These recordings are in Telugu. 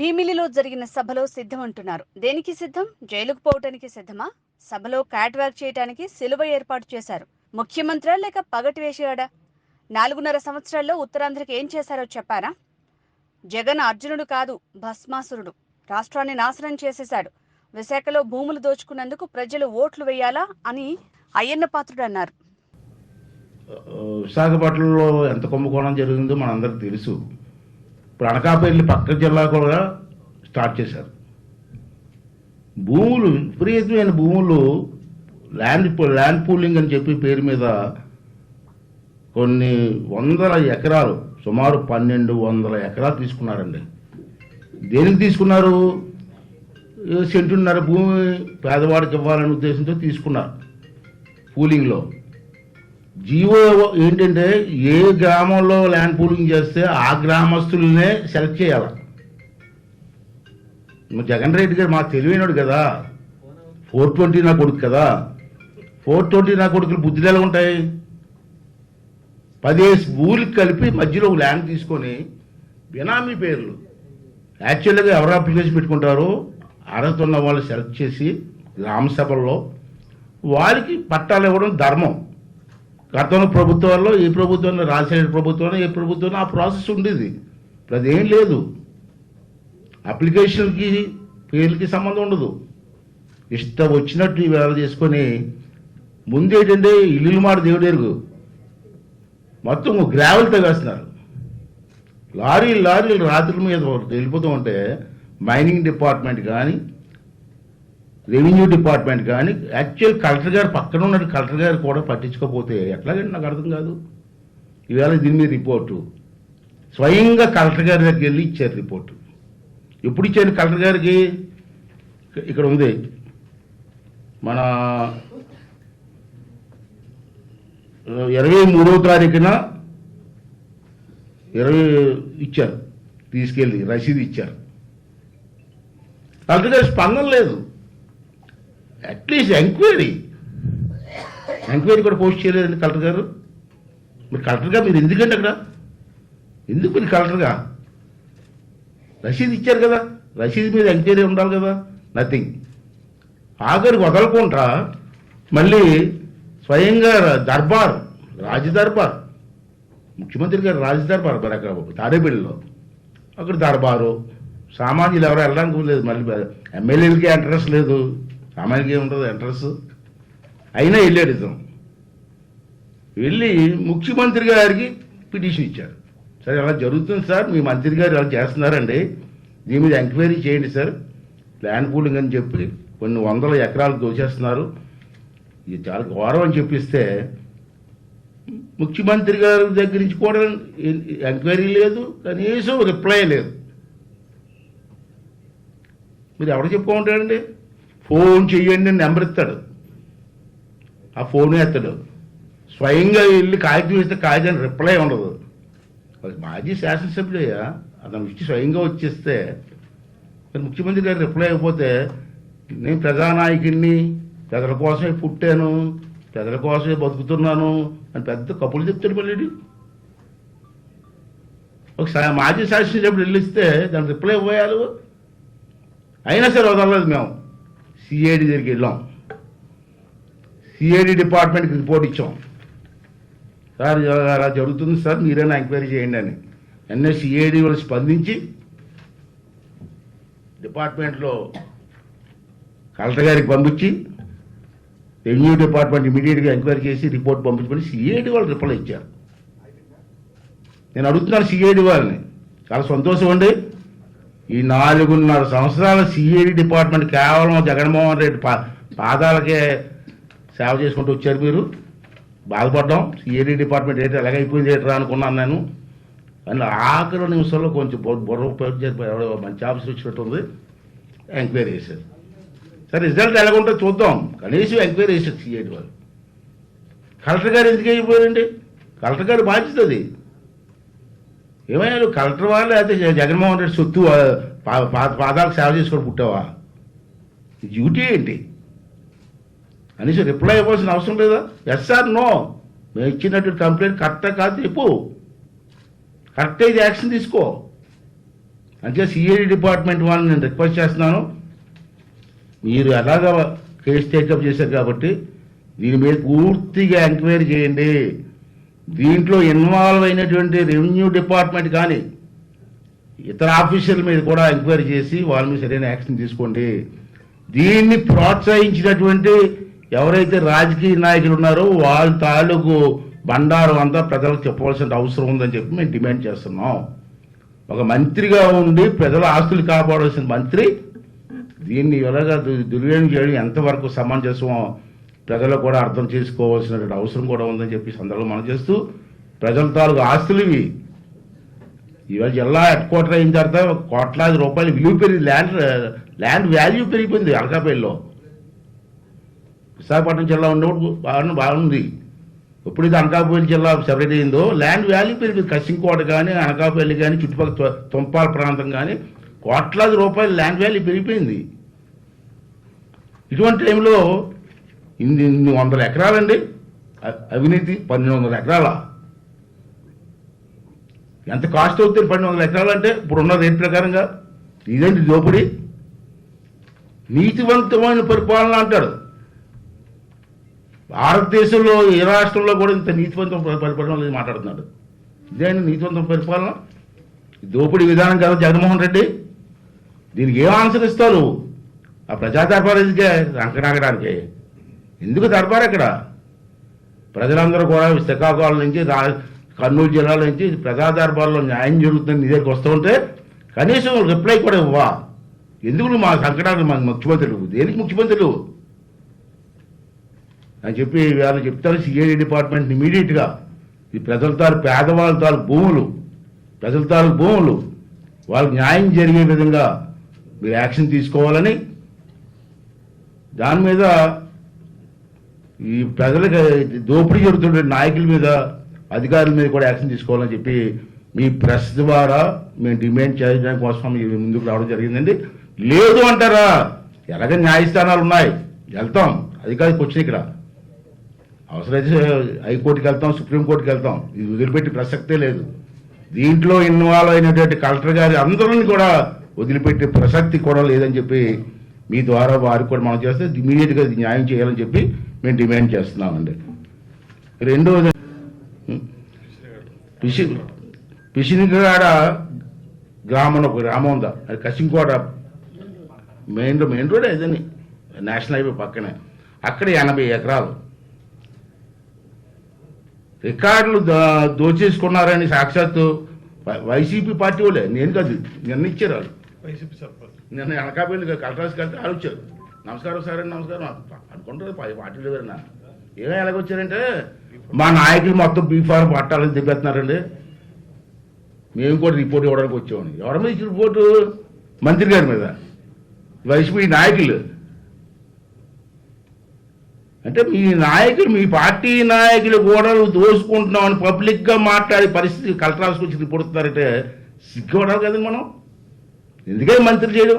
భీమిలిలో జరిగిన సభలో సిద్ధమంటున్నారు. దేనికి సిద్ధం? జైలుకు పోవటానికి సిద్ధమా? సభలో క్యాట్ వాక్ చేయడానికి సిలువ ఏర్పాటు చేశారు. ముఖ్యమంత్రి లేక పగటి వేషగాడా? 4.5 సంవత్సరాల్లో ఉత్తరాంధ్రకి ఏం చేశారో చెప్పారా? జగన్ అర్జునుడు కాదు, భస్మాసురుడు. రాష్ట్రాన్ని నాశనం చేసేశాడు. విశాఖలో భూములు దోచుకున్నందుకు ప్రజలు ఓట్లు వేయాలా అని అయ్యన్న పాత్రుడు అన్నారు. విశాఖపట్నంలో ఎంత కుంభకోణం జరిగిందో మనందరికీ తెలుసు. ఇప్పుడు అనకాపల్లి పక్క జిల్లా కూడా స్టార్ట్ చేశారు. భూములు, విపరీతమైన భూములు, ల్యాండ్ పూలింగ్ అని చెప్పి పేరు మీద కొన్ని వందల ఎకరాలు, సుమారు 1200 ఎకరాలు తీసుకున్నారండి. దేనికి తీసుకున్నారు? సెంటున్నర భూమి పేదవాడికి ఇవ్వాలనే ఉద్దేశంతో తీసుకున్నారు. పూలింగ్లో జీవో ఏంటంటే ఏ గ్రామంలో ల్యాండ్ పూలింగ్ చేస్తే ఆ గ్రామస్తులనే సెలెక్ట్ చేయాలి. జగన్ రెడ్డి గారు మాకు తెలివైనడు కదా, 420 నా కొడుకు కదా. 420 నా కొడుకులు బుద్ధులు ఎలా ఉంటాయి? 10 ఊరికి కలిపి మధ్యలో ఒక ల్యాండ్ తీసుకొని బినామీ పేర్లు, యాక్చువల్గా ఎవరు అప్లికేషన్ పెట్టుకుంటారో అర్హత ఉన్న వాళ్ళు సెలెక్ట్ చేసి గ్రామ సభల్లో వారికి పట్టాలు ఇవ్వడం ధర్మం. గతంలో ప్రభుత్వాల్లో, ఈ ప్రభుత్వంలో, రాజశేఖర ప్రభుత్వంలో, ఏ ప్రభుత్వంలో ఆ ప్రాసెస్ ఉండేది. ఇప్పుడు అదేం లేదు. అప్లికేషన్కి పేర్లకి సంబంధం ఉండదు. ఇష్టం వచ్చినట్టు ఈ వేళ చేసుకొని ముందు ఏంటంటే ఇల్లు మాట దేవుడెరుగు మొత్తం గ్రావెల్తో వేస్తున్నారు. లారీలు రాత్రుల మీద వెళ్ళిపోతూ ఉంటే మైనింగ్ డిపార్ట్మెంట్ కానీ, రెవెన్యూ డిపార్ట్మెంట్ కానీ, యాక్చువల్ కలెక్టర్ గారు పక్కన ఉన్న కలెక్టర్ గారు కూడా పట్టించుకోకపోతే ఎట్లాగంటే నాకు అర్థం కాదు. ఈవేళ దీని మీద రిపోర్టు స్వయంగా కలెక్టర్ గారి దగ్గరికి వెళ్ళి ఇచ్చారు రిపోర్టు. ఎప్పుడు ఇచ్చారు కలెక్టర్ గారికి? ఇక్కడ ఉంది, మన 23వ తారీఖున 20 ఇచ్చారు, తీసుకెళ్ళి రసీదు ఇచ్చారు. కలెక్టర్ గారి స్పందన లేదు. అట్లీస్ట్ ఎంక్వైరీ కూడా పోస్ట్ చేయలేదండి కలెక్టర్ గారు. మీరు కలెక్టర్గా మీరు ఎందుకండి అక్కడ? ఎందుకు మీరు కలెక్టర్గా? రసీదు ఇచ్చారు కదా, రసీదు మీద ఎంక్వైరీ ఉండాలి కదా. నథింగ్. ఆఖరికి వదలకుండా మళ్ళీ స్వయంగా దర్బార్, రాజదర్బార్, ముఖ్యమంత్రి గారు రాజదర్బార్ మరి అక్కడ తాడేపల్లిలో, అక్కడ దర్బారు, సామాన్యులు ఎవరు వెళ్ళడానికి లేదు. మళ్ళీ ఎమ్మెల్యేలకి ఇంట్రెస్ట్ లేదు, సామాన్యులకి ఏముంటుంది ఇంట్రెస్ట్. అయినా వెళ్ళాడు ఇతను. వెళ్ళి ముఖ్యమంత్రి గారికి పిటిషన్ ఇచ్చారు. సరే అలా జరుగుతుంది సార్, మీ మంత్రి గారు అలా చేస్తున్నారండి, దీని మీద ఎంక్వైరీ చేయండి సార్, ల్యాండ్ పూలింగ్ అని చెప్పి కొన్ని వందల ఎకరాలు దోచేస్తున్నారు, ఇది చాలా ఘోరం అని చెప్పిస్తే ముఖ్యమంత్రి గారి దగ్గర నుంచి కూడా ఎంక్వైరీ లేదు, కనీసం రిప్లై లేదు. మీరు ఎవరు చెప్పుకుంటాడండి? ఫోన్ చెయ్యండి అని నెంబర్ ఇస్తాడు, ఆ ఫోన్ ఎత్తాడు. స్వయంగా వెళ్ళి కాగితం ఇస్తే కాగితానికి రిప్లై ఉండదు. మాజీ శాసనసభ్యుడయ్యా, అతను ఇచ్చి స్వయంగా వచ్చేస్తే ముఖ్యమంత్రి గారు రిప్లై అయిపోతే నేను ప్రజానాయకుడిని, ప్రజల కోసమే పుట్టాను, ప్రజల కోసమే బతుకుతున్నాను అని పెద్ద కబుర్లు చెప్తాడు. మళ్ళీ ఒక మాజీ శాసనసభ్యుడు వెళ్ళిస్తే దానికి రిప్లై ఇవ్వాలి. అయినా సరే వదలలేదు. మేము సిఐడి దగ్గరికి వెళ్ళాం, సిఐడి డిపార్ట్మెంట్కి రిపోర్ట్ ఇచ్చాం. సార్ అలా జరుగుతుంది సార్, మీరైనా ఎంక్వైరీ చేయండి అని. ఎన్నే సిఐడి వాళ్ళు స్పందించి డిపార్ట్మెంట్లో కలెక్టర్ గారికి పంపించి రెవెన్యూ డిపార్ట్మెంట్ ఇమీడియట్గా ఎంక్వైరీ చేసి రిపోర్ట్ పంపించుకొని సిఐడి వాళ్ళు రిప్లై ఇచ్చారు. నేను అడుగుతున్నాను సిఐడి వాళ్ళని, చాలా సంతోషం అండి. ఈ 4.5 సంవత్సరాల సిఐడి డిపార్ట్మెంట్ కేవలం జగన్మోహన్ రెడ్డి పాదాలకే సేవ చేసుకుంటూ వచ్చారు. మీరు బాధపడ్డాం, సిఐడి డిపార్ట్మెంట్ ఏంటి ఎలాగైపోయింది ఏంట్రా అనుకున్నాను నేను. అని ఆఖరి నిమిషంలో కొంచెం బుర్ర ఉపయోగించారు, మంచి ఆఫీసర్ వచ్చినట్టుంది, ఎంక్వైరీ చేశారు. సరే రిజల్ట్ ఎలాగుంటుందో చూద్దాం, కనీసం ఎంక్వైరీ చేశారు సిఐడి వాళ్ళు. కలెక్టర్ గారు ఎందుకు అయిపోయారండి? కలెక్టర్ గారు బాధ్యత అది. ఏమైనా కలెక్టర్ వాళ్ళు అయితే జగన్మోహన్ రెడ్డి సొత్తు పాదాలకు సేవ చేసుకొని పుట్టావా? డ్యూటీ ఏంటి? కనీసం రిప్లై ఇవ్వాల్సిన అవసరం లేదా? ఎస్ ఆర్ నో, మేము ఇచ్చినట్టు కంప్లైంట్ కరెక్టా కాదు చెప్పు, కరెక్ట్ అయితే యాక్షన్ తీసుకో. అంటే సిఐడి డిపార్ట్మెంట్ వాళ్ళని నేను రిక్వెస్ట్ చేస్తున్నాను, మీరు ఎలాగా కేసు టేకప్ చేశారు కాబట్టి దీని మీద పూర్తిగా ఎంక్వైరీ చేయండి. దీంట్లో ఇన్వాల్వ్ అయినటువంటి రెవెన్యూ డిపార్ట్మెంట్ కానీ ఇతర ఆఫీసర్ల మీద కూడా ఎంక్వైరీ చేసి వాళ్ళ మీద సరైన యాక్షన్ తీసుకోండి. దీన్ని ప్రోత్సహించినటువంటి ఎవరైతే రాజకీయ నాయకులు ఉన్నారో వాళ్ళ తాలూకు బండారం అంతా ప్రజలకు చెప్పవలసిన అవసరం ఉందని చెప్పి మేము డిమాండ్ చేస్తున్నాం. ఒక మంత్రిగా ఉండి ప్రజల ఆస్తులు కాపాడాల్సిన మంత్రి దీన్ని ఎలాగా దుర్వినియోగం చేయడం ఎంతవరకు సమంజసమో ప్రజలు కూడా అర్థం చేసుకోవాల్సినటువంటి అవసరం కూడా ఉందని చెప్పి సందర్భంలో మనం చేస్తూ, ప్రజల తాలూకు ఆస్తులు ఇవి. ఇవాళ జిల్లా హెడ్ క్వార్టర్ అయిన తర్వాత కోట్లాది రూపాయలు విలువ పెరిగింది, ల్యాండ్ వాల్యూ పెరిగిపోయింది అనకాపల్లిలో. విశాఖపట్నం జిల్లా ఉన్నప్పుడు బాగుంది. ఎప్పుడైతే అనకాపల్లి జిల్లా సెపరేట్ అయిందో ల్యాండ్ వాల్యూ పెరిగింది. కసింకోట కానీ అనకాపల్లి కానీ చుట్టుపక్కల తుంపాల ప్రాంతం కానీ కోట్లాది రూపాయలు ల్యాండ్ వాల్యూ పెరిగిపోయింది. ఇటువంటి టైంలో ఇన్ని వందల ఎకరాలండి అవినీతి, 1200 ఎకరాల. ఎంత కాస్ట్ అవుతుంది 1200 ఎకరాలు అంటే ఇప్పుడున్న రేట్ ప్రకారంగా? ఇదేంటి దోపిడీ? నీతివంతమైన పరిపాలన అంటాడు. భారతదేశంలో ఏ రాష్ట్రంలో కూడా ఇంత నీతివంతం పరిపాలన మాట్లాడుతున్నాడు. ఇదేంటి నీతివంతం పరిపాలన? దోపిడీ విధానం కదా జగన్మోహన్ రెడ్డి. దీనికి ఏం ఆన్సర్ ఇస్తారు? ఆ ప్రజా దర్బారుకే రంకనాగడానికి ఎందుకు దర్బారు? అక్కడ ప్రజలందరూ కూడా శ్రీకాకుళం నుంచి కర్నూలు జిల్లాల నుంచి ప్రజా దర్బార్లో న్యాయం జరుగుతుంది నీ దగ్గరికి వస్తూ ఉంటే కనీసం రిప్లై కూడా ఇవ్వా? ఎందుకు మా సంకటాలు మా ముఖ్యమంత్రులు? దేనికి ముఖ్యమంత్రులు అని చెప్పి వాళ్ళు చెప్తారు. సిఐడి డిపార్ట్మెంట్ ఇమీడియట్గా ఈ ప్రజల తాలూకు పేదవాళ్ళ తాలూకు భూములు వాళ్ళకి న్యాయం జరిగే విధంగా మీరు యాక్షన్ తీసుకోవాలని, దాని మీద ఈ ప్రజలకు దోపిడీ జరుగుతున్న నాయకుల మీద అధికారుల మీద కూడా యాక్షన్ తీసుకోవాలని చెప్పి మీ ప్రెస్ ద్వారా మేము డిమాండ్ చేయడం కోసం ముందుకు రావడం జరిగిందండి. లేదు అంటారా? ఎలాగ న్యాయస్థానాలు ఉన్నాయి, వెళ్తాం. అధికారికి వచ్చిన ఇక్కడ అవసరమైతే హైకోర్టుకి వెళ్తాం, సుప్రీంకోర్టుకి వెళ్తాం. ఇది వదిలిపెట్టి ప్రసక్తే లేదు. దీంట్లో ఇన్వాల్వ్ అయినటువంటి కలెక్టర్ గారి అందరిని కూడా వదిలిపెట్టే ప్రసక్తి కూడా లేదని చెప్పి మీ ద్వారా వారికి కూడా మనం చేస్తే ఇమీడియట్గా ఇది న్యాయం చేయాలని చెప్పి మేము డిమాండ్ చేస్తున్నామండి. రెండోది పిసినిగాడ గ్రామం, ఒక గ్రామం ఉందా, అది కసింకోట మెయిన్ రోడ్ ఏదని నేషనల్ హైవే పక్కనే. అక్కడ 80 ఎకరాలు రికార్డులు దోచేసుకున్నారని సాక్షాత్తు వైసీపీ పార్టీ వాళ్ళే, నేను కాదు, నిన్న ఇచ్చారు వాళ్ళు. నిన్న అనకాపల్లి కలెక్టర్స్ కలిసి వాళ్ళు వచ్చారు. నమస్కారం సార్ అండి, నమస్కారం అనుకుంటారు పార్టీలు ఎవరైనా. ఏమో ఎలాగొచ్చారంటే మా నాయకులు మొత్తం బీఫార్ పట్టాలని తెప్పేస్తున్నారండి, మేము కూడా రిపోర్ట్ ఇవ్వడానికి వచ్చామని. ఎవరి మీద ఇచ్చిన రిపోర్టు? మంత్రి గారి మీద. వైసీపీ నాయకులు అంటే మీ నాయకులు, మీ పార్టీ నాయకులు కూడా దోసుకుంటున్నామని పబ్లిక్గా మాట్లాడే పరిస్థితి కలెక్టర్ ఆఫీస్కి వచ్చి రిపోర్ట్ ఇస్తున్నారంటే సిగ్గుపడాలి కదండి మనం. ఎందుకని మంత్రి చేయడం?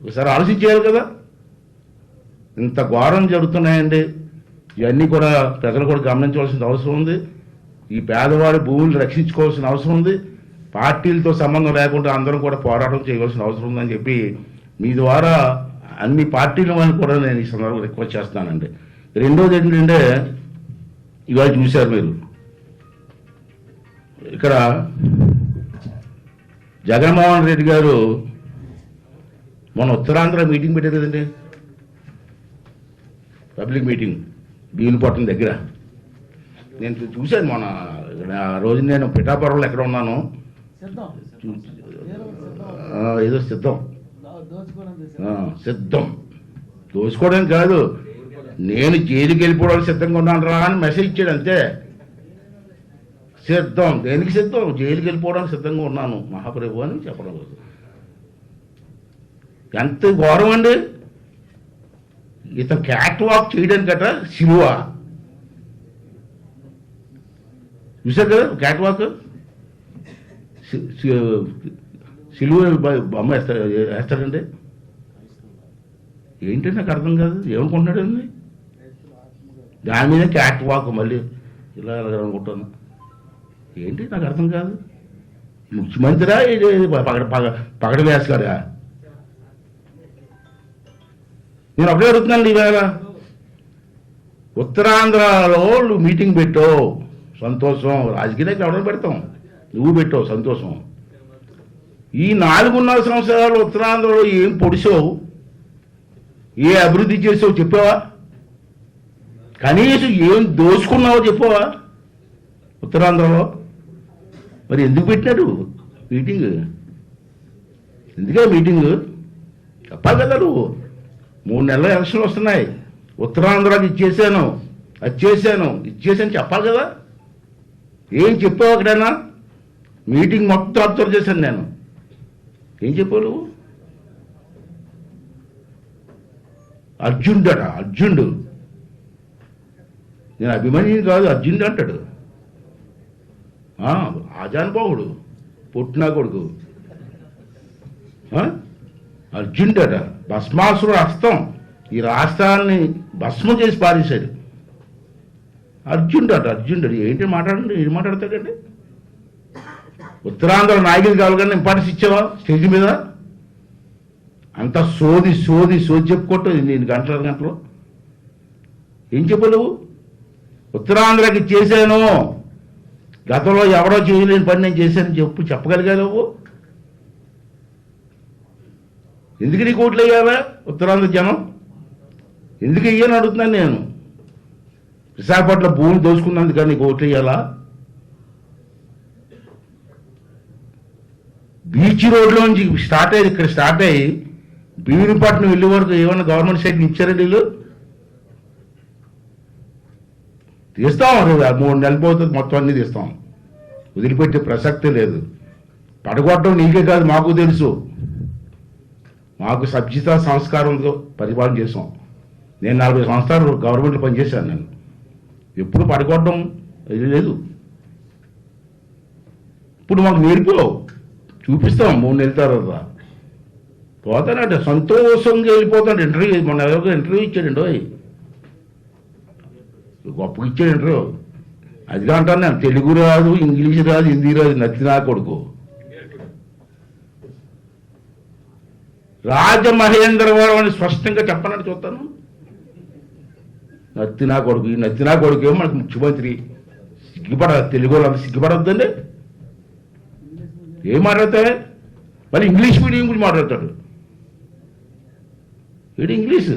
ఒకసారి ఆలోచించేయాలి కదా. ఇంత ఘోరం జరుగుతున్నాయండి. ఇవన్నీ కూడా ప్రజలు కూడా గమనించవలసిన అవసరం ఉంది. ఈ పేదవాడి భూములు రక్షించుకోవాల్సిన అవసరం ఉంది. పార్టీలతో సంబంధం లేకుండా అందరం కూడా పోరాటం చేయవలసిన అవసరం ఉందని చెప్పి మీ ద్వారా అన్ని పార్టీల వాళ్ళని కూడా నేను ఈ సందర్భంగా రిక్వెస్ట్ చేస్తున్నానండి. రెండోది ఏంటంటే, ఇవాళ చూశారు మీరు ఇక్కడ జగన్మోహన్ రెడ్డి గారు మన ఉత్తరాంధ్ర మీటింగ్ పెట్టారు కదండి, పబ్లిక్ మీటింగ్ భీమునిపట్నం దగ్గర. నేను చూశాను మొన్న. ఆ రోజు నేను పిఠాపురంలో ఎక్కడ ఉన్నాను, ఏదో సిద్ధం దోచుకోవడం కాదు, నేను జైలుకి వెళ్ళిపోవడానికి సిద్ధంగా ఉన్నాను రా అని మెసేజ్ ఇచ్చాడు అంతే. సిద్ధం దేనికి సిద్ధం? జైలుకి వెళ్ళిపోవడానికి సిద్ధంగా ఉన్నాను మహాప్రభు అని చెప్పడం. ఎంత ఘోరం అండి. ఇతను క్యాట్ వాక్ చేయడానికట సిలువ చూశారు కదా, క్యాట్ వాక్ సిలువ బొమ్మ వేస్తాడండి. ఏంటి నాకు అర్థం కాదు, ఏమనుకుంటున్నాడండి? దాని మీద క్యాట్ వాక్ మళ్ళీ ఇలా అనుకుంటాను. ఏంటి నాకు అర్థం కాదు. ముఖ్యమంత్రా పగడ వేస్తాడా? నేను అప్పుడే అడుగుతున్నాను ఈవేళ. ఉత్తరాంధ్రలో నువ్వు మీటింగ్ పెట్టావు, సంతోషం. రాజకీయ నాయకులు ఎవరైనా పెడతాం, నువ్వు పెట్టావు, సంతోషం. ఈ 4.5 సంవత్సరాలు ఉత్తరాంధ్రలో ఏం పొడిచావు, ఏ అభివృద్ధి చేసావు చెప్పావా? కనీసం ఏం దోచుకున్నావో చెప్పావా ఉత్తరాంధ్రలో? మరి ఎందుకు పెట్టినాడు మీటింగ్? ఎందుకే మీటింగ్? చెప్పాలి కదా నువ్వు. 3 నెలల ఎలక్షన్లు వస్తున్నాయి, ఉత్తరాంధ్రకి ఇచ్చేసాను, అది చేశాను, ఇచ్చేసాను చెప్పాలి కదా. ఏం చెప్పావు అక్కడైనా? మీటింగ్ మొత్తం అబ్జర్వ్ చేశాను నేను. ఏం చెప్పావు నువ్వు? అర్జునుడట, అర్జునుడు. నేను అభిమన్యుని కాదు, అర్జునుడు అంటాడు. ఆజానుబాహుడు, పుట్టినా కొడుకు. అర్జునుడట, భస్మాసురుడు హస్తం ఈ రాష్ట్రాన్ని భస్మం చేసి పారేశాడు. అర్జునుడట, అర్జునుడు. ఏంటి మాట్లాడండి, ఏం మాట్లాడతాడండి? ఉత్తరాంధ్ర నాయకులు కావాలి కానీ ఇంపార్టెన్స్ ఇచ్చావా స్టేజ్ మీద? అంత సోది సోది సోది చెప్పుకోవటం నేను గంటలు. ఏం చెప్పలేవు? ఉత్తరాంధ్రకి చేశాను, గతంలో ఎవరో చేయలేని పని నేను చేశానని చెప్పగలిగా నువ్వు? ఎందుకు నీకు ఓట్లు వేయాలా ఉత్తరాంధ్ర జనం? ఎందుకు వెయ్యని అడుగుతున్నాను నేను. విశాఖపట్నం భూమి దోచుకున్నందుకు నీకు ఓట్లు వేయాలా? బీచ్ రోడ్లోంచి ఇక్కడ స్టార్ట్ అయ్యి భీమినిపట్నం వెళ్ళే వరకు ఏమన్నా గవర్నమెంట్ సైడ్ ఇచ్చారండి వీళ్ళు? తీస్తాం, 3 నెలలు పోతుంది, మొత్తం అన్నీ తీస్తాం, వదిలిపెట్టే ప్రసక్తే లేదు. పడగొట్టడం నీకే కాదు, మాకు తెలుసు. మాకు సబ్జితా సంస్కారంతో పరిపాలన చేసాం. నేను 40 సంవత్సరాలు గవర్నమెంట్లో పనిచేశాను. నేను ఎప్పుడు పడగొట్టడం ఇది లేదు. ఇప్పుడు మాకు నేర్పావు, చూపిస్తాం 3 నెలల తర్వాత. పోతానంటే సంతోషంగా వెళ్ళిపోతాడు. ఇంటర్వ్యూ మొన్న ఎవరో ఇంటర్వ్యూ ఇచ్చాడండి, గొప్పగా ఇచ్చాడు ఇంటర్వ్యూ. అది అంటాను నేను, తెలుగు రాదు, ఇంగ్లీష్ రాదు, హిందీ రాదు, నచ్చినా కొడుకు. రాజమహేంద్రవరం అని స్పష్టంగా చెప్పనట్టు చూస్తాను. నచ్చినా కొడుకు, ఈ నచ్చినా కొడుకు ఏమో మనకు ముఖ్యమంత్రి. తెలుగు వాళ్ళు సిగ్గుపడద్దండి. ఏం మాట్లాడతాయి? మళ్ళీ ఇంగ్లీష్ మీడియం గురించి మాట్లాడతాడు. ఏంటి ఇంగ్లీష్?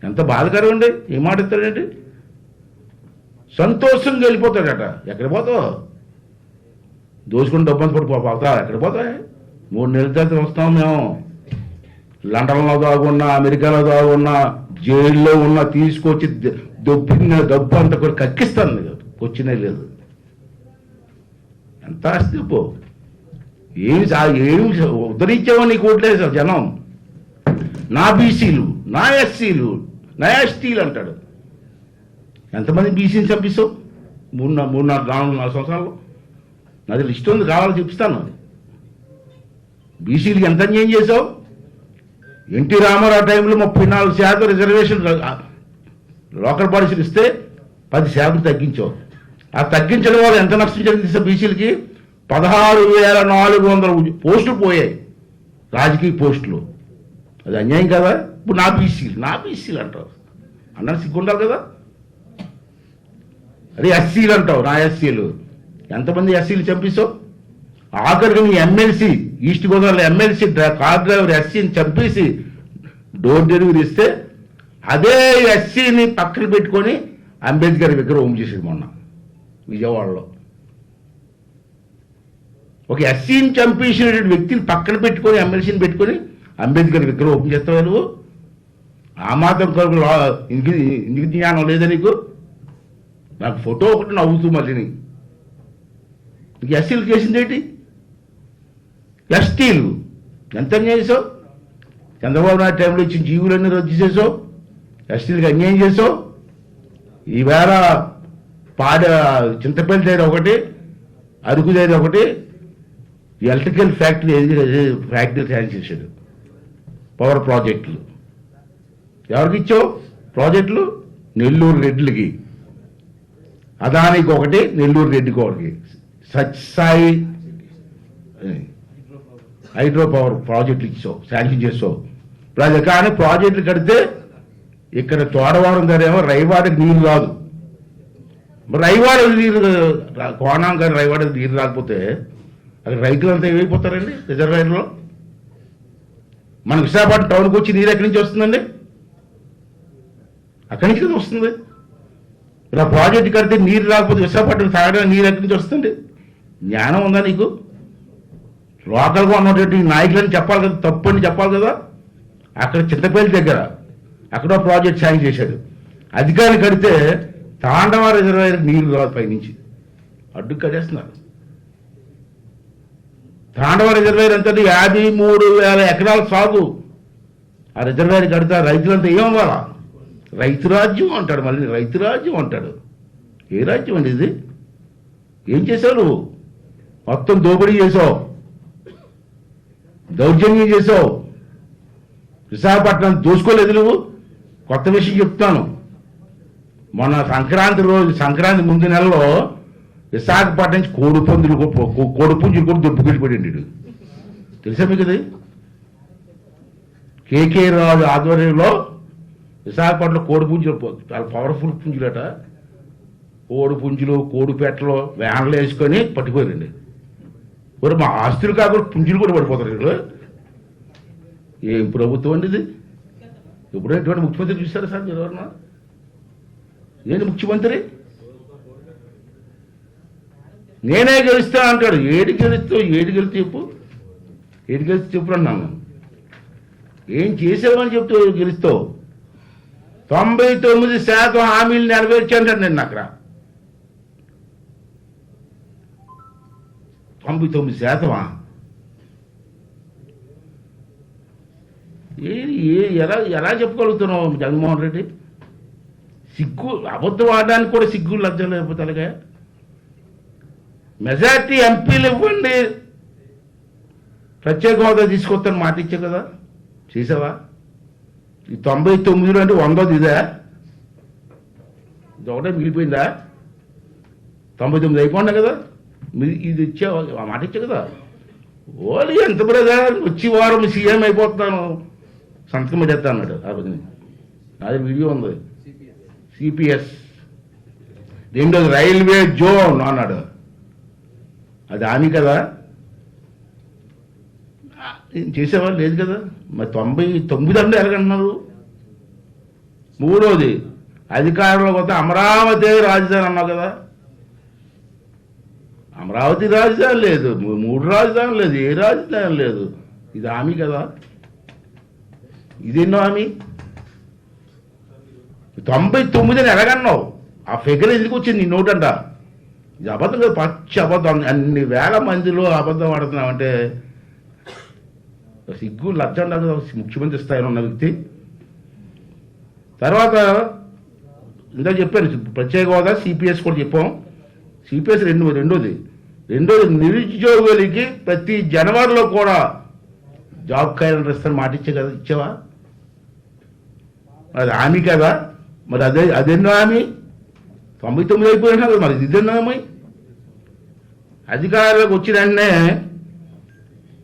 ఎంత బాధకరం అండి. ఏం మాట్లాడతాడండి? సంతోషంగా వెళ్ళిపోతాడట. ఎక్కడ పోతావు? దోచుకుని డబ్బు పోతా, ఎక్కడ పోతాయి? 3 నెలల తర్వాత వస్తాం మేము. లండన్లో దాగున్నా, అమెరికాలో దాగున్నా, జైల్లో ఉన్న తీసుకొచ్చి డబ్బు అంతా కూడా కక్కిస్తాను. వచ్చినే లేదు. ఎంత ఆస్తి పో. ఏమి ఉద్ధరించావో నీకు ఓట్లేసావు జనం. నా బీసీలు, నా ఎస్సీలు, నా ఎస్టీలు అంటాడు. ఎంతమంది బీసీని చంపిస్తావు 3-4 సంవత్సరాలు? నాది లిస్ట్ ఉంది, కావాలని చూపిస్తాను. బీసీలకి ఎంత అన్యాయం చేసావు? ఎన్టీ రామారావు టైంలో 34% రిజర్వేషన్ లోకల్ బాడీస్లు ఇస్తే 10% తగ్గించావు. ఆ తగ్గించడం వల్ల ఎంత నష్టం జరిగింది బీసీలకి? 16,400 పోస్టులు పోయాయి, రాజకీయ పోస్టులు. అది అన్యాయం కదా? ఇప్పుడు నా బీసీలు అంటావు. అన్న సిగ్గుండాలి కదా. అదే ఎస్సీలు అంటావు, నా ఎస్సీలు. ఎంతమంది ఎస్సీలు చంపేశావు? ఆఖరికి నీ MLC, east Godavari MLC car driver ఎస్సీని చంపేసి డోర్ డెలివరీ ఇస్తే అదే ఎస్సీని పక్కన పెట్టుకొని అంబేద్కర్ విగ్రహం చేసేది మొన్న విజయవాడలో. ఒక ఎస్సీని చంపేసిన వ్యక్తిని పక్కన పెట్టుకొని ఎమ్మెల్సీని పెట్టుకొని అంబేద్కర్ విగ్రహం ఓపెన్ చేస్తావా నువ్వు? ఆ మాత్రం కొరకు ఎందుకు జ్ఞానం లేదా నీకు? నాకు ఫోటో ఒకటి నవ్వుతూ మళ్ళీ నీకు ఎస్సీలు చేసింది ఏంటి? ఎస్టీలు ఎంత అన్యాయం చేసావు? చంద్రబాబు నాయుడు టైంలో ఇచ్చిన జీవులన్నీ రద్దు చేసావు, ఎస్టీలకు అన్యాయం చేసావు. ఈవేళ చింతపల్లి దగ్గర ఒకటి, అరకు దగ్గర ఒకటి ఎలక్ట్రికల్ ఫ్యాక్టరీ తయారు చేశాడు. పవర్ ప్రాజెక్టులు ఎవరికి ఇచ్చావు ప్రాజెక్టులు? నెల్లూరు రెడ్లకి. అదానికి ఒకటి, నెల్లూరు రెడ్డికి ఒకటి. సత్సాయి హైడ్రో పవర్ ప్రాజెక్టులు ఇచ్చావు, శాంక్షన్ చేసావు. ఇప్పుడు అది కానీ ప్రాజెక్టులు కడితే ఇక్కడ తోడవరం దగ్గరేమో రైవాడికి నీరు రాదు. రైవాడ నీరు కోణం కానీ రైవాడికి నీరు రాకపోతే అక్కడ రైతులంతా ఏమైపోతారండి రిజర్వాయర్లో? మన విశాఖపట్నం టౌన్కి వచ్చి నీరు ఎక్కడి నుంచి వస్తుందండి? అక్కడి నుంచి వస్తుంది. ఇలా ప్రాజెక్టు కడితే నీరు రాకపోతే విశాఖపట్నం తాగడానికి నీరు ఎక్కడి నుంచి వస్తుంది? జ్ఞానం ఉందా నీకు? లోకల్గా ఉన్నటువంటి నాయకులని చెప్పాలి కదా, తప్పు అని చెప్పాలి కదా. అక్కడ చింతపల్లి దగ్గర అక్కడ ప్రాజెక్ట్ శాంక్షన్ చేశాడు. అధికారులు కడితే తాండవ రిజర్వాయర్కి నీరు రాదు, పైనుంచి అడ్డు కట్టేస్తున్నారు. తాండవ రిజర్వాయర్ ఎంత 53,000 ఎకరాల సాగు. ఆ రిజర్వాయర్ కడితే రైతులంతా ఏమవ్వాలా? రైతు రాజ్యం అంటాడు, మళ్ళీ రైతు రాజ్యం అంటాడు. ఏ రాజ్యం అండి ఇది? ఏం చేసావు నువ్వు? మొత్తం దోపిడీ చేసావు, దౌర్జన్యం చేసావు. విశాఖపట్నం దోసుకోలేదు నువ్వు. కొత్త విషయం చెప్తాను. మొన్న సంక్రాంతి రోజు, సంక్రాంతి ముందు నెలలో విశాఖపట్నం నుంచి కోడిపుంజులు కూడా దొబ్బుకెళ్ళిపోయాడు. తెలుసా మీకు అది? కేకే రాజు ఆధ్వర్యంలో విశాఖపట్నంలో కోడిపుంజులు, చాలా పవర్ఫుల్ పుంజులట. కోడిపుంజులు, కోడిపెట్టలు వ్యాన్లు వేసుకొని పట్టుకోరండి. మరి మా ఆస్తులు కాకుండా పుంజులు కూడా పడిపోతారు వీళ్ళు. ఏం ప్రభుత్వం అండి ఇది? ఎప్పుడో ఎటువంటి ముఖ్యమంత్రి చూస్తారా సార్ మీరు ఎవరన్నా? ఏంటి ముఖ్యమంత్రి? నేనే గెలుస్తా అంటాడు. ఏడు గెలుస్తూ చెప్పు, ఏడు గెలిస్తే చెప్పు అన్నాను. ఏం చేసావని చెప్తూ గెలుస్తావు? 99% హామీలు నెరవేర్చాను నేను అక్కడ. 99%? ఎలా చెప్పుకోగలుగుతున్నావు జగన్మోహన్ రెడ్డి? సిగ్గు, అబద్ధం ఆడడానికి కూడా సిగ్గు లజ్జ లేకపోతే అలాగే. మెజార్టీ ఎంపీలు ఇవ్వండి, ప్రత్యేక హోదా తీసుకొస్తాను మాట ఇచ్చా కదా, చేసావా? ఈ 99 అంటే 100 ఇదా? ఇది ఒకటే మిగిలిపోయిందా? 99 అయిపోయినా కదా, ఇది ఇచ్చావా? ఆ మాట ఇచ్చా కదా. ఓలి ఎంత బ్రదర్, వచ్చి వారం సీఎం అయిపోతున్నాను, సంతకం పెడతా అన్నాడు ఆ రోజుని. అది వీడియో ఉంది. సిపిఎస్. రెండోది రైల్వే జోన్ అన్నాడు. అది హామీ కదా, చేసేవాళ్ళు లేదు కదా. మరి 99 అంటే ఎలాగంటున్నారు? మూడోది అధికారంలో కొత్త అమరావతి రాజధాని అన్నావు కదా. అమరావతి రాజధాని లేదు, 3 రాజధాని లేదు, ఏ రాజధాని లేదు. ఇది హామీ కదా. ఇదేన్నో హామీ? 99 అని ఎలాగన్నావు? ఆ ఫిగర్ ఎందుకు వచ్చింది నీ నోటంట? ఇది అబద్ధం కదా, పచ్చి అబద్ధం. అన్ని వేల మందిలో అబద్ధం ఆడుతున్నావంటే సిగ్గు లజ్జ ఉండదు కదా ముఖ్యమంత్రి స్థాయిలో ఉన్న వ్యక్తి. తర్వాత ఇందా చెప్పాను ప్రత్యేక హోదా, సిపిఎస్ కూడా చెప్పాం. సిపిఎస్ రెండోది నిరుద్యోగులకి ప్రతి జనవరిలో కూడా జాబ్ క్యాలెండర్ ఇస్తాను మాట ఇచ్చే కదా, ఇచ్చావా? అది హామీ కదా. మరి అదెన్నో హామీ? 99 అయిపోయినా కదా, మరి ఇదెన్నో హామీ? అధికారులకు వచ్చిన వెంటనే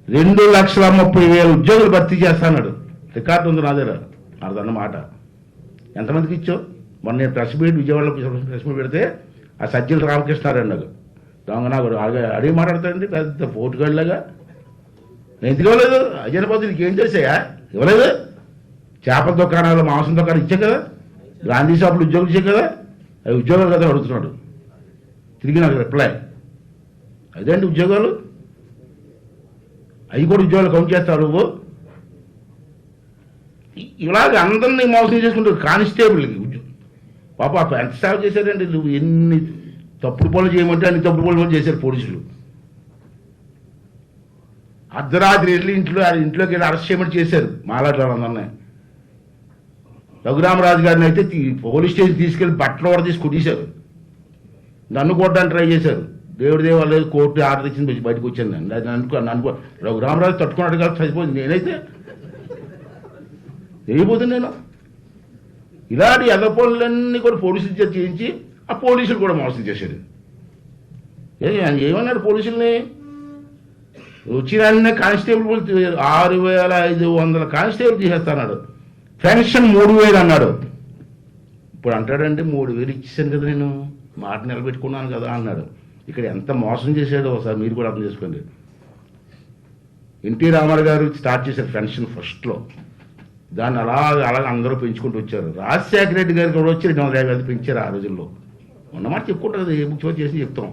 2,30,000 ఉద్యోగులు భర్తీ చేస్తాడు. రికార్డు ఉంది నా దగ్గర. అదన్నమాట. ఎంతమందికి ఇచ్చావు? మొన్న నేను ప్రెస్ మీట్ విజయవాడలో ప్రెస్ మీట్ పెడితే ఆ సజ్జల రామకృష్ణారావు నాకు దొంగ నాకు అడిగి మాట్లాడతాడండి పెద్ద పోటుగాళ్ళగా. నేను ఎందుకు ఇవ్వలేదు? అజయనపోతే నీకు ఏం చేసాయా? ఇవ్వలేదు. చేపల దుకాణాలు, మాంసం దుకాణాలు ఇచ్చా కదా, గాంధీ షాపులు ఉద్యోగం ఇచ్చా కదా, అవి ఉద్యోగాలు కదా అడుగుతున్నాడు. తిరిగి నాకు రిప్లై, అదేంటి ఉద్యోగాలు? అవి కూడా ఉద్యోగాలు కౌంట్ చేస్తావు నువ్వు? ఇలాగ అందరినీ మోసం చేసుకుంటారు. కానిస్టేబుల్కి పాప ఎంత సేవ చేశారండి. నువ్వు ఎన్ని తప్పుడు పనులు చేయమంటే అన్ని తప్పుడు పనులు చేశారు పోలీసులు. అర్ధరాత్రి వెళ్ళి ఇంట్లోకి వెళ్ళి అరెస్ట్ చేయమని చేశారు మాలాంటి వాళ్ళందరినీ. రఘురామరాజు గారిని అయితే పోలీస్ స్టేషన్ తీసుకెళ్లి బట్టలు కూడా తీసి కొట్టేశారు. నన్ను కొట్టడానికి ట్రై చేశారు. దేవుడి దేవాళ్ళు కోర్టు ఆర్డర్ ఇచ్చింది, బయటకు వచ్చాను నేను. అది అనుకో రఘురామరాజు తట్టుకున్నాడు కాబట్టి చచ్చిపోయింది. నేనైతే చేయబోతుంది. నేను ఇలాంటి ఎద పనులన్నీ కూడా పోలీసులు చేయించి ఆ పోలీసులు కూడా మోసం చేశారు. ఆయన ఏమన్నాడు పోలీసుల్ని? వచ్చిన కానిస్టేబుల్ 6,500 కానిస్టేబుల్ తీసేస్తాడు. పెన్షన్ 3,000 అన్నాడు. ఇప్పుడు అంటాడంటే 3,000 ఇచ్చేసాను కదా, నేను మాట నిలబెట్టుకున్నాను కదా అన్నాడు. ఇక్కడ ఎంత మోసం చేశాడో ఒకసారి మీరు కూడా అర్థం చేసుకోండి. ఎన్టీ రామారావు గారు స్టార్ట్ చేశారు పెన్షన్ ఫస్ట్లో. దాన్ని అలాగ అందరూ పెంచుకుంటూ వచ్చారు. రాజశేఖర రెడ్డి గారికి కూడా వచ్చి 250 పెంచారు ఆ రోజుల్లో. ఉన్నమాట చెప్పుకుంటారు కదా, ఏ ముఖ్యమంత్రి చేసి చెప్తాం.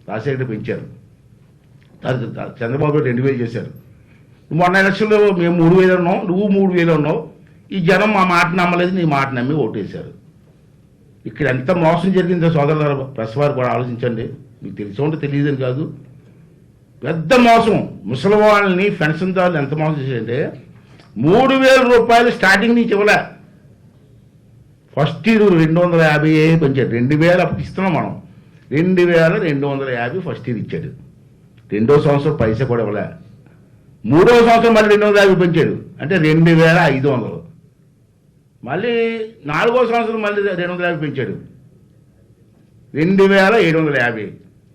రాజశేఖర రెడ్డి పెంచారు. చంద్రబాబు 2,000 చేశారు. మొన్న ఎలక్షన్లో మేము 3,000 ఉన్నాం, నువ్వు 3,000 ఉన్నావు. ఈ జనం మా మాట నమ్మలేదు, నీ మాట నమ్మి ఓటేశారు. ఇక్కడ ఎంత మోసం జరిగిందో సోదరుల ప్రెస్ వారు కూడా ఆలోచించండి. మీకు తెలిసి ఉంటే తెలియదని కాదు, పెద్ద మోసం. ముసలి వాళ్ళని పెన్షన్దారులు ఎంత మోసం చేశారంటే 3,000 రూపాయలు స్టార్టింగ్ నుంచి ఇవ్వలే. ఫస్ట్ ఇయర్ 250 పెంచాడు. 2,000 అప్పుడు ఇస్తున్నాం మనం. 2,250 ఫస్ట్ ఇయర్ ఇచ్చాడు. 2వ సంవత్సరం పైసా కూడా ఇవ్వలే. 3వ సంవత్సరం మళ్ళీ 250 పెంచాడు, అంటే 2,500. మళ్ళీ 4వ సంవత్సరం మళ్ళీ 250 పెంచాడు, 2,750.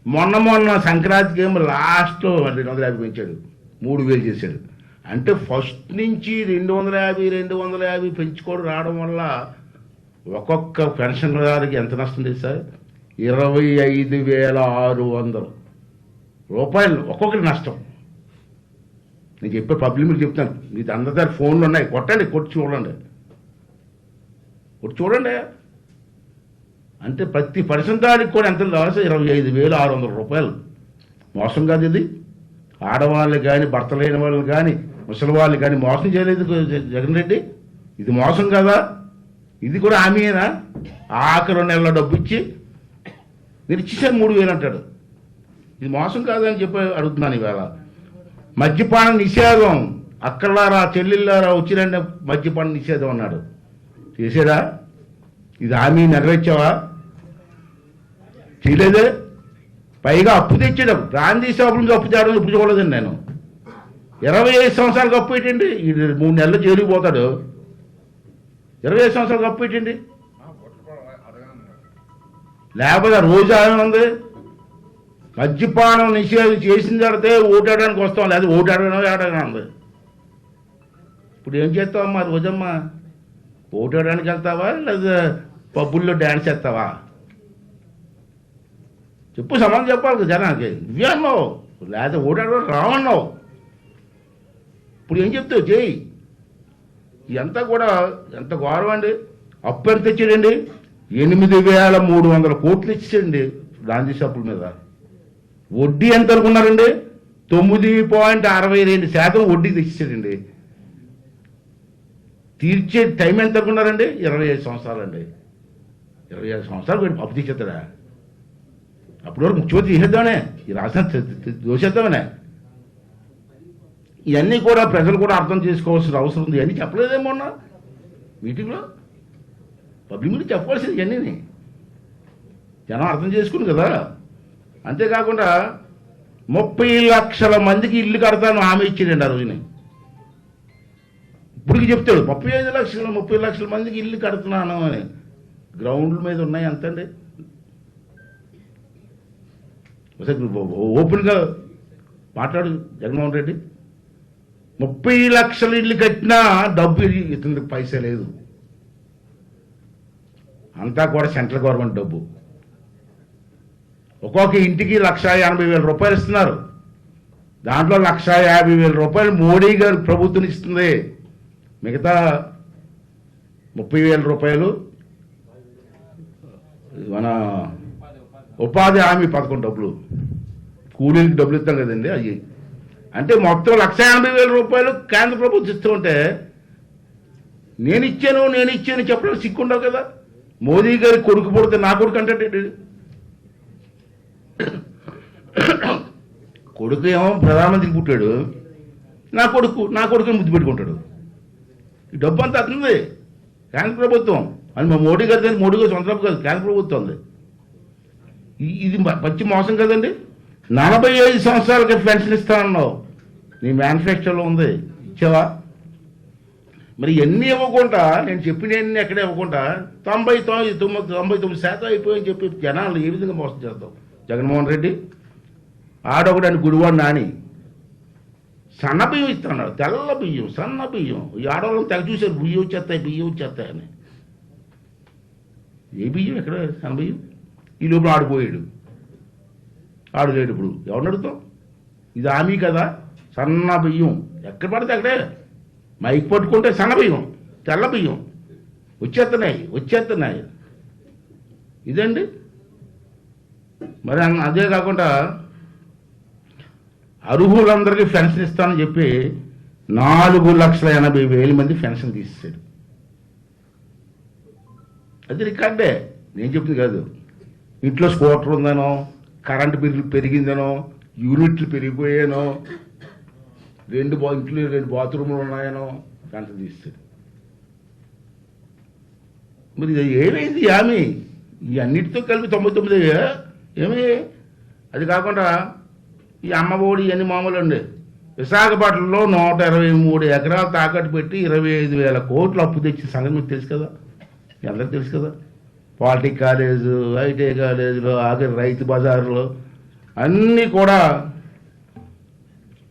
మొన్న సంక్రాంతికి ఏమో లాస్ట్లో 250 పెంచాడు, 3,000 చేశాడు. అంటే ఫస్ట్ నుంచి 250 పెంచుకోవడం రావడం వల్ల ఒక్కొక్క పెన్షన్దారికి ఎంత నష్టం లేదు సార్? 25,600 రూపాయలు ఒక్కొక్కరి నష్టం. నేను చెప్పే పబ్లిక్ మీకు చెప్తాను, మీకు అందరి దగ్గర ఫోన్లు ఉన్నాయి, కొట్టి చూడండి. అంటే ప్రతి పెన్షన్దారికి కూడా ఎంత లాస్? 25,600 రూపాయలు. మోసం కాదు ఇది? ఆడవాళ్ళు కానీ, భర్త లేని వాళ్ళు కానీ, ముసలి వాళ్ళు కానీ మోసం చేయలేదు జగన్ రెడ్డి. ఇది మోసం కదా? ఇది కూడా హామీనా? ఆఖరి 2 నెలల డబ్బు ఇచ్చి మీరు ఇచ్చేసారు 3,000 అంటాడు. ఇది మోసం కాదని చెప్పి అడుగుతున్నాను ఇవాళ. మద్యపాన నిషేధం, అక్కలారా చెల్లెళ్ళారా వచ్చిరంటే మద్యపాన నిషేధం అన్నాడు. చేసాడా? ఇది హామీ నెరవేర్చావా? చేయలేదే. పైగా అప్పు తెచ్చాడు. గాంధీ షాపుల నుంచి అప్పు తేవడం ఇప్పుడు చూడలేదండి నేను. 25 సంవత్సరాలకు అప్పు పెట్టండి, ఇది 3 నెలలు జైలుకి పోతాడు. 25 సంవత్సరాలకు అప్పు పెట్టండి. లేకపోతే రోజు ఆమె ఉంది. మద్యపానం నిషేధం చేసిన తర్వాత ఓటాడడానికి వస్తాం, లేదా ఓటాడడం ఉంది. ఇప్పుడు ఏం చేస్తావమ్మా రోజమ్మా? ఓటాడడానికి వెళ్తావా, లేదా పబ్బుల్లో డ్యాన్స్ చేస్తావా? చెప్పు, సమాధానం చెప్పాలి కదా జనానికి. ఇవే అన్నావు, లేదా ఓటాడడం రావన్నావు. ఇప్పుడు ఏం చెప్తావు? చేయి. ఇదంతా కూడా ఎంత గౌరవం అండి. అప్పు ఎంత తెచ్చాడండి? 8,300 కోట్లు ఇచ్చాడండి గాంధీ షాపుల మీద. వడ్డీ ఎంత అనుకున్నారండి? 9.62% వడ్డీ తెచ్చాడండి. తీర్చే టైం ఎంత అనుకున్నారండి? 25 సంవత్సరాలండి. 25 సంవత్సరాలు అప్పు తీసేస్తాడా? అప్పటి వరకు ముఖ్యమంత్రి చేసేద్దామనే, ఈ రాష్ట్రాన్ని దోషేద్దామనే. ఇవన్నీ కూడా ప్రజలు కూడా అర్థం చేసుకోవాల్సిన అవసరం ఉంది. ఇవన్నీ చెప్పలేదేమో అన్న మీటింగ్లో, పబ్లిక్ మీద చెప్పాల్సింది ఇవన్నీ జనం అర్థం చేసుకుని కదా. అంతేకాకుండా 30 లక్షల మందికి ఇల్లు కడతాను హామీ ఇచ్చాడండి ఆ రోజుని. ఇప్పటికి చెప్తాడు 30 లక్షల మందికి ఇల్లు కడుతున్నాను అని. గ్రౌండ్ల మీద ఉన్నాయి అంతండి. ఓపెన్గా మాట్లాడు జగన్మోహన్ రెడ్డి. 30 లక్షల ఇల్లు కట్టినా డబ్బు ఇతనికి పైసా లేదు. అంతా కూడా సెంట్రల్ గవర్నమెంట్ డబ్బు. ఒక్కొక్క ఇంటికి 1,80,000 రూపాయలు ఇస్తున్నారు. దాంట్లో 1,50,000 రూపాయలు మోడీ గారు ప్రభుత్వం ఇస్తుంది. మిగతా 30,000 రూపాయలు మన ఉపాధి హామీ పథకం డబ్బులు, కూలీలకు డబ్బులు ఇస్తాం కదండి అవి. అంటే మొత్తం 1,80,000 రూపాయలు కేంద్ర ప్రభుత్వం ఇస్తూ ఉంటే నేను ఇచ్చాను చెప్పడం సిక్కుండవు కదా. మోదీ గారి కొడుకు పుడితే నా కొడుకు అంటే కొడుకు ఏమో ప్రధానమంత్రికి పుట్టాడు, నా కొడుకుని ముద్దు పెట్టుకుంటాడు. ఈ డబ్బు అంతా అతుంది కేంద్ర ప్రభుత్వం అని. మా మోడీ గారి సొంత డబ్బు కాదు, కేంద్ర ప్రభుత్వం ఉంది. ఇది పచ్చి మోసం కదండి. 45 సంవత్సరాలకి పెన్షన్ ఇస్తానన్నావు, నీ మేనిఫెస్టోలో ఉంది, ఇచ్చావా? మరి ఎన్ని ఇవ్వకుండా, నేను చెప్పినవన్నీ ఎక్కడ ఇవ్వకుండా 99% అయిపోయని చెప్పి జనాలు ఏ విధంగా మోసం చేస్తావు జగన్మోహన్ రెడ్డి? ఆడొకడని గుడివాడు నాని సన్న బియ్యం ఇస్తున్నాడు, తెల్ల బియ్యం, సన్న బియ్యం. ఈ ఆడవాళ్ళని తెగ చూశారు, బియ్యం వచ్చేస్తాయని. ఏ బియ్యం ఎక్కడ సన్న బియ్యం? ఈ లోపల ఆడిపోయాడు, ఆడు లేడు. ఇప్పుడు ఎవరిని అడుగుతాం? ఇది హామీ కదా, సన్న బియ్యం ఎక్కడ పడితే అక్కడే మైక్ పట్టుకుంటే సన్న బియ్యం, తెల్ల బియ్యం వచ్చేస్తున్నాయి. ఇదండి. మరి అదే కాకుండా అర్హులందరికీ పెన్షన్ ఇస్తానని చెప్పి 4,80,000 మంది పెన్షన్ తీసేశాడు. అది రికార్డే, నేను చెప్పింది కాదు. ఇంట్లో స్కూటర్ ఉందనో, కరెంటు బిల్లు పెరిగిందనో, యూనిట్లు పెరిగిపోయానో, ఇంట్లో 2 బాత్రూములు ఉన్నాయనో పెన్షన్ తీసేశాడు. మరి ఇది ఏమైంది హామీ? ఈ అన్నిటితో కలిపి 99 ఏమి? అది కాకుండా ఈ అమ్మఒడి ఇవన్నీ మామూలు అండి. విశాఖపట్నంలో 123 ఎకరాలు తాకట్టు పెట్టి 25,000 కోట్లు అప్పు తెచ్చిన సంగతి మీకు తెలుసు కదా, అందరికి తెలుసు కదా. పాలిటెక్ కాలేజు, ఐటీఐ కాలేజీలో, ఆఖరి రైతు బజార్లో అన్నీ కూడా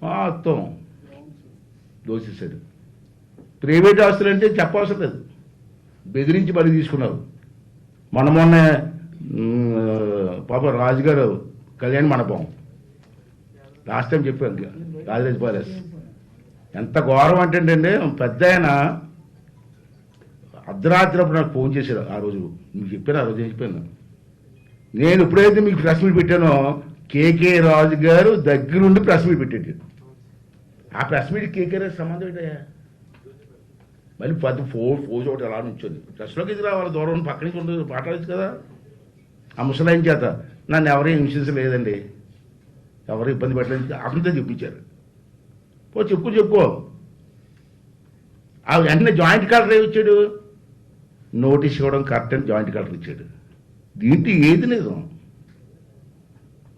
మొత్తం దోషిస్తాడు. ప్రైవేట్ ఆస్తులు అంటే చెప్పవసరం లేదు, బెదిరించి బలి తీసుకున్నారు. మొన్న పాప రాజుగారు కళ్యాణ మండపం లాస్ట్ టైం చెప్పాను, రాజరాజ్ ప్యాలెస్ ఎంత ఘోరం అంటే పెద్ద ఆయన అర్ధరాత్రి అప్పుడు నాకు ఫోన్ చేశాడు. ఆ రోజు మీకు చెప్పాను, ఆ రోజు చెప్పాను. నేను ఎప్పుడైతే మీకు ప్రెస్ మీట్ పెట్టానో కేకే రాజు గారు దగ్గరుండి ప్రెస్ మీట్ పెట్టాడు. ఆ ప్రెస్ మీట్ కేకే రాజు సంబంధం ఏంటయ్యా? మళ్ళీ ఫోజ్ ఒకటి అలా నుంచొని ప్రెస్లోకి ఇది రావాలి, దూరం పక్క నుంచి ఉంటుంది, మాట్లాడచ్చు కదా. ఆ ముసలాయిన చేత నన్ను ఎవరేం హింసించలేదండి, ఎవరు ఇబ్బంది పెట్టలేదు, అంతా చెప్పించారు. చెప్పుకో. ఆ వెంటనే జాయింట్ కలెక్టర్ ఏమి ఇచ్చాడు? నోటీస్ ఇవ్వడం కరెక్ట్ అని జాయింట్ కలెక్టర్ ఇచ్చాడు. దీంట్లో ఏది నిజం?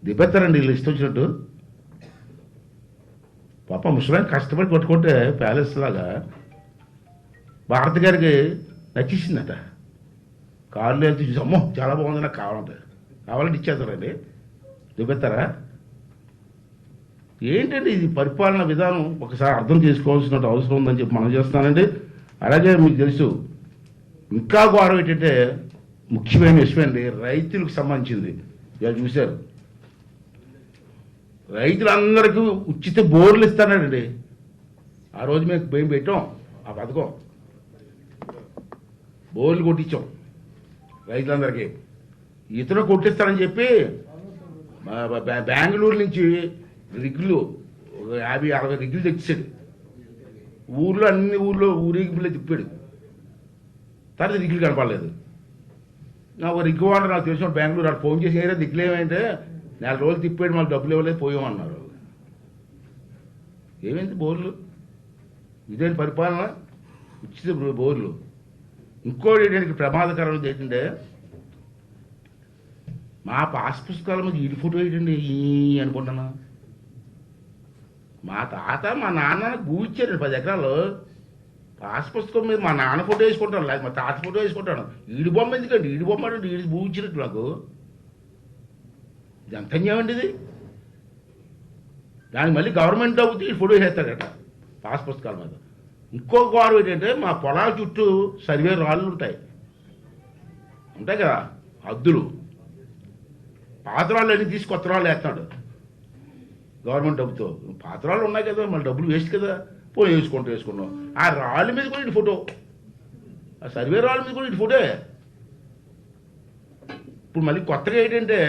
దిబ్బెత్తారండి వీళ్ళు ఇష్టం వచ్చినట్టు. పాప ముసలాయిని కష్టపడి కొట్టుకుంటే ప్యాలెస్ లాగా భారతి గారికి నచ్చేసిందట. కార్లు వెళ్తే చూసి అమ్మో చాలా బాగుంది, నాకు కావాలంటే ఇచ్చేస్తారండి. చూపెత్తారా? ఏంటండి ఇది పరిపాలన విధానం? ఒకసారి అర్థం చేసుకోవాల్సిన అవసరం ఉందని చెప్పి మనం చేస్తానండి. అలాగే మీకు తెలుసు ఇంకా ఘోరం ఏంటంటే ముఖ్యమైన విషయం అండి, రైతులకు సంబంధించింది. ఇలా చూశారు, రైతులందరికీ ఉచిత బోర్లు ఇస్తానండి. ఆ రోజు మేము పెట్టాం ఆ పథకం, బోర్లు కొట్టించాం రైతులందరికీ. ఇతను కొట్టిస్తానని చెప్పి బెంగళూరు నుంచి రిగ్గులు 50-60 రిగ్గులు తెచ్చాడు. అన్ని ఊర్లో ఊరేగింపులే తిప్పాడు. తర్వాత రిగ్గులు కనపడలేదు. ఒక రిగ్గు వాళ్ళు నాకు తెలిసిన బెంగళూరు అక్కడ ఫోన్ చేసి ఏదో దిక్కులు ఏమైంటే 4 రోజులు తిప్పాడు, మళ్ళీ డబ్బులు ఇవ్వలేదు, పోయామన్నారు. ఏమైంది బోర్లు? ఇదేం పరిపాలన? ఉచిత బోర్లు. ఇంకోటి ఏంటంటే ప్రమాదకరం ఏంటంటే మా పాస్ పుస్తకాల మీద ఈడి ఫోటో ఏంటండి అనుకుంటున్నా. మా తాత మా నాన్న భూ ఇచ్చారండి 10 ఎకరాలు. పాస్ పుస్తకం మీద మా నాన్న ఫోటో వేసుకుంటాను, లేదు మా తాత ఫోటో వేసుకుంటాను. ఈడి బొమ్మ ఎందుకండి? ఈడి బొమ్మ అంటే ఈడి భూ ఇచ్చినట్టు నాకు. ఇది ఎంత అన్యాయం ఇది? దానికి మళ్ళీ గవర్నమెంట్ అవుతుంది ఈ ఫోటో వేస్తాడట పాస్ పుస్తకాల మీద. ఇంకో గౌరవం ఏంటంటే మా పొలాల చుట్టూ సర్వే రాళ్ళు ఉంటాయి కదా, అద్దులు. పాత రాళ్ళు అన్నీ తీసి కొత్త రాళ్ళు వేస్తాడు గవర్నమెంట్ డబ్బుతో. పాత రాళ్ళు ఉన్నాయి కదా, మళ్ళీ డబ్బులు వేస్ట్ కదా, పోయి వేసుకున్నాం. ఆ రాళ్ళ మీద కూడా ఇటు ఫోటో, ఆ సర్వే రాళ్ళ మీద కూడా ఇటు ఫోటో. ఇప్పుడు మళ్ళీ కొత్తగా ఏంటంటే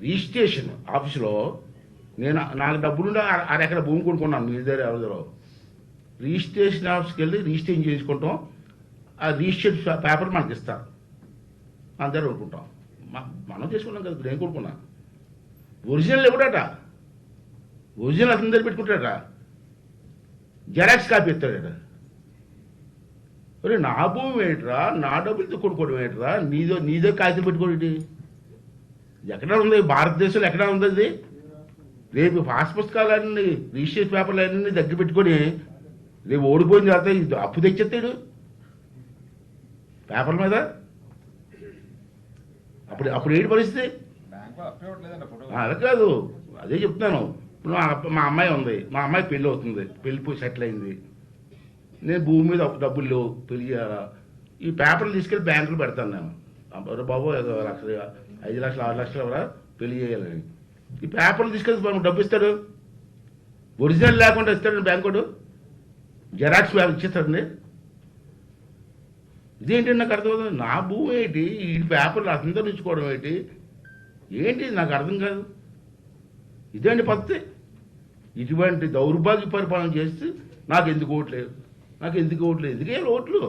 రిజిస్ట్రేషన్ ఆఫీసులో నాకు డబ్బులుండే 6 ఎకరాల భూమి కొనుక్కున్నాను మీ దగ్గర ఎవరిదో. రిజిస్ట్రేషన్ ఆఫీస్కి వెళ్ళి రిజిస్ట్రేషన్ చేసుకుంటాం, ఆ రిజిస్ట్రేషన్ పేపర్ మనకి ఇస్తారు, మన దగ్గర కొనుక్కుంటాం. మనం చేసుకున్నాం కదా. ఇప్పుడు ఏం కొనుక్కున్నా ఒరిజినల్ ఇవ్వడట, ఒరిజినల్ అతని దగ్గర పెట్టుకుంటాడట, జెరాక్స్ కాపీ ఇస్తాడట. నా భూమి ఏంట్రా, నా డబ్బులతో కొనుక్కోవడం ఏంట్రా, నీదో కాగితం పెట్టుకోండి. ఎక్కడ ఉంది భారతదేశంలో? ఎక్కడ ఉంది అది? రేపు పాస్ పుస్తకాలన్నీ రిజిస్ట్రేషన్ పేపర్లు అన్నీ దగ్గర పెట్టుకొని రేపు ఓడిపోయిన తర్వాత ఇది అప్పు తెచ్చేస్తాడు పేపర్ల మీద. అప్పుడు ఏంటి పరిస్థితి? అలా కాదు, అదే చెప్తున్నాను. ఇప్పుడు మా అమ్మాయి ఉంది, మా అమ్మాయి పెళ్ళి అవుతుంది, పెళ్ళిపోయి సెటిల్ అయింది. నేను భూమి మీద డబ్బులు లేవు, పెళ్లి చేయాలా, ఈ పేపర్లు తీసుకెళ్ళి బ్యాంకులు పెడతాను నేను. బాబు 1 లక్ష 5 లక్షలు 6 లక్షలు ఎవరా పెళ్లి చేయాలని ఈ పేపర్లు తీసుకెళ్ళి డబ్బు ఇస్తాడు. ఒరిజినల్ లేకుండా ఇస్తాడు బ్యాంకుడు, జెరాక్స్ బ్యాంక్ ఇచ్చేస్తాడండి. ఇదేంటి నాకు అర్థమవుతుంది. నా భూమి ఏంటి, ఈ పేపర్లు అందరూ ఇచ్చుకోవడం ఏంటి, ఏంటి నాకు అర్థం కాదు. ఇదేంటి పద్ధతి? ఇటువంటి దౌర్భాగ్య పరిపాలన చేస్తే నాకు ఎందుకు ఓట్లేదు, నాకు ఎందుకు ఓట్లేదు, ఎందుకేయాలి ఓట్లు,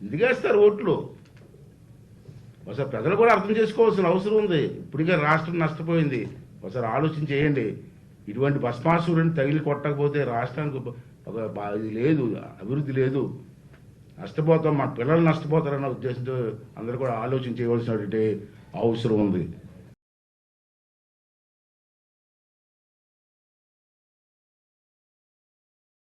ఎందుకేస్తారు ఓట్లు? ఒకసారి ప్రజలు కూడా అర్థం చేసుకోవాల్సిన అవసరం ఉంది. ఇప్పటికే రాష్ట్రం నష్టపోయింది, ఒకసారి ఆలోచన చేయండి. ఇటువంటి భస్మాసురుని తగిలి కొట్టకపోతే రాష్ట్రానికి ఇది లేదు, అభివృద్ధి లేదు, నష్టపోతాం, మా పిల్లలు నష్టపోతారన్న ఉద్దేశంతో అందరూ కూడా ఆలోచన చేయవలసినటువంటి అవసరం ఉంది.